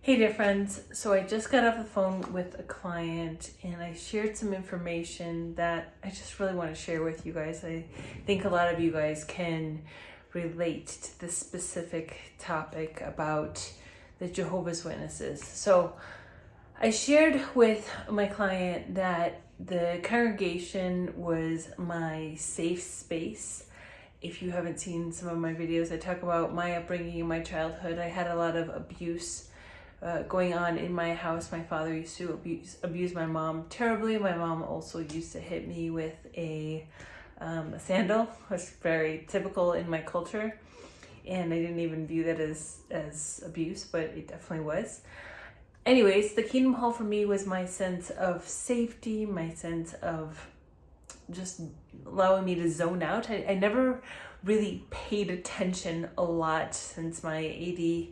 Hey dear friends, so I just got off the phone with a client and I shared some information that I just really want to share with you guys. I think a lot of you guys can relate to this specific topic about the Jehovah's Witnesses. So I shared with my client that the congregation was my safe space. If you haven't seen some of my videos, I talk about my upbringing in my childhood. I had a lot of abuse going on in my house. My father used to abuse my mom terribly. My mom also used to hit me with a sandal, which is very typical in my culture. And I didn't even view that as abuse, but it definitely was. Anyways, the Kingdom Hall for me was my sense of safety, my sense of just allowing me to zone out. I never really paid attention a lot since my ADD,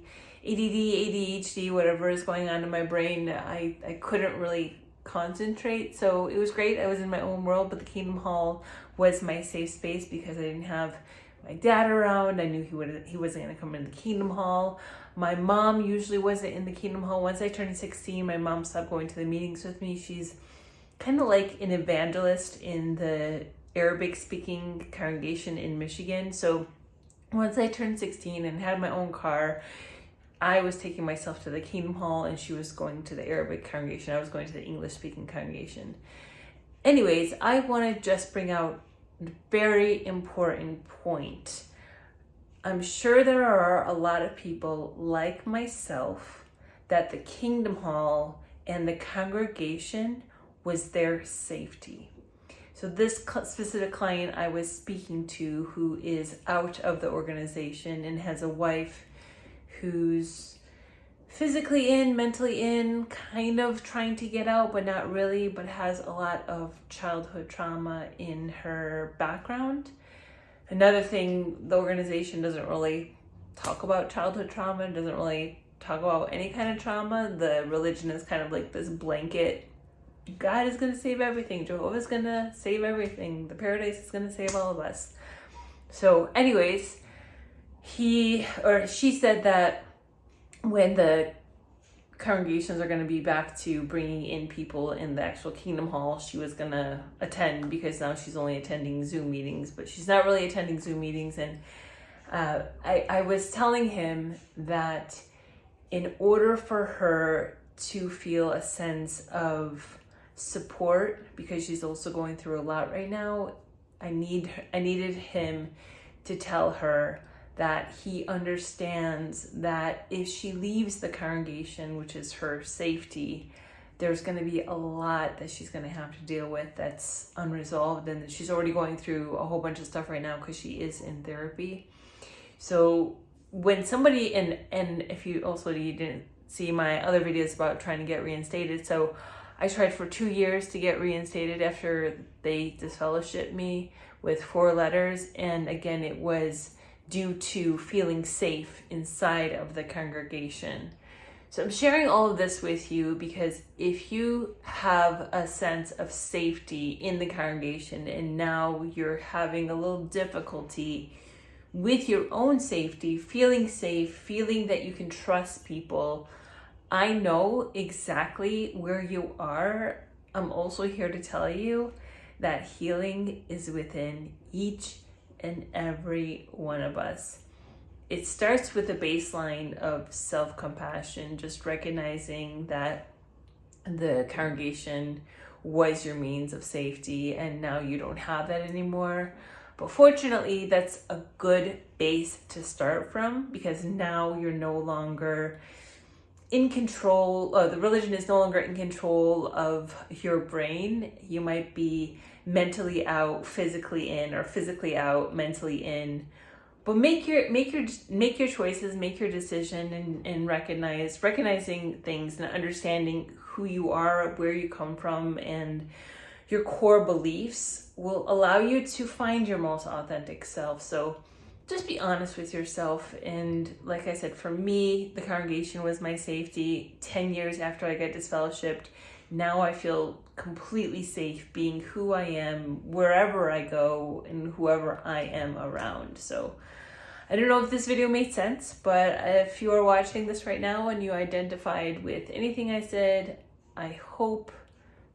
ADHD, whatever is going on in my brain. I couldn't really concentrate. So it was great. I was in my own world, but the Kingdom Hall was my safe space because I didn't have my dad around. I knew he wasn't going to come in the Kingdom Hall. My mom usually wasn't in the Kingdom Hall. Once I turned 16, my mom stopped going to the meetings with me. She's kind of like an evangelist in the Arabic speaking congregation in Michigan. So once I turned 16 and had my own car, I was taking myself to the Kingdom Hall and she was going to the Arabic congregation. I was going to the English speaking congregation. Anyways, I want to just bring out a very important point. I'm sure there are a lot of people like myself that the Kingdom Hall and the congregation was their safety. So this specific client I was speaking to, who is out of the organization and has a wife who's physically in, mentally in, kind of trying to get out, but not really, but has a lot of childhood trauma in her background. Another thing, the organization doesn't really talk about childhood trauma, doesn't really talk about any kind of trauma. The religion is kind of like this blanket, God is going to save everything, Jehovah's going to save everything, the paradise is going to save all of us. So anyways, she said that when the congregations are going to be back to bringing in people in the actual Kingdom Hall, she was going to attend, because now she's only attending Zoom meetings, but she's not really attending Zoom meetings. And I was telling him that in order for her to feel a sense of support, because she's also going through a lot right now, I needed him to tell her that he understands that if she leaves the congregation, which is her safety, there's going to be a lot that she's going to have to deal with that's unresolved, and she's already going through a whole bunch of stuff right now because she is in therapy. So when somebody, and if you didn't see my other videos about trying to get reinstated, so I tried for 2 years to get reinstated after they disfellowshipped me with 4 letters, and again, it was due to feeling safe inside of the congregation. So I'm sharing all of this with you because if you have a sense of safety in the congregation and now you're having a little difficulty with your own safety, feeling safe, feeling that you can trust people, I know exactly where you are. I'm also here to tell you that healing is within each and every one of us. It starts with a baseline of self-compassion, just recognizing that the congregation was your means of safety and now you don't have that anymore. But fortunately, that's a good base to start from, because now you're no longer in control. The religion is no longer in control of your brain. You might be mentally out, physically in, or physically out, mentally in. But make your choices, make your decision, and recognizing things and understanding who you are, where you come from, and your core beliefs will allow you to find your most authentic self. So just be honest with yourself. And like I said, for me, the congregation was my safety. 10 years after I got disfellowshipped, now I feel completely safe being who I am wherever I go and whoever I am around. So I don't know if this video made sense, but if you are watching this right now and you identified with anything I said, I hope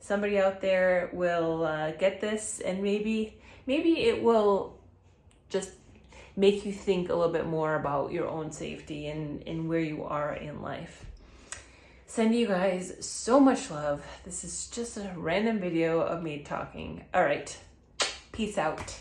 somebody out there will get this, and maybe it will just make you think a little bit more about your own safety and where you are in life. Send you guys so much love. This is just a random video of me talking. All right, peace out.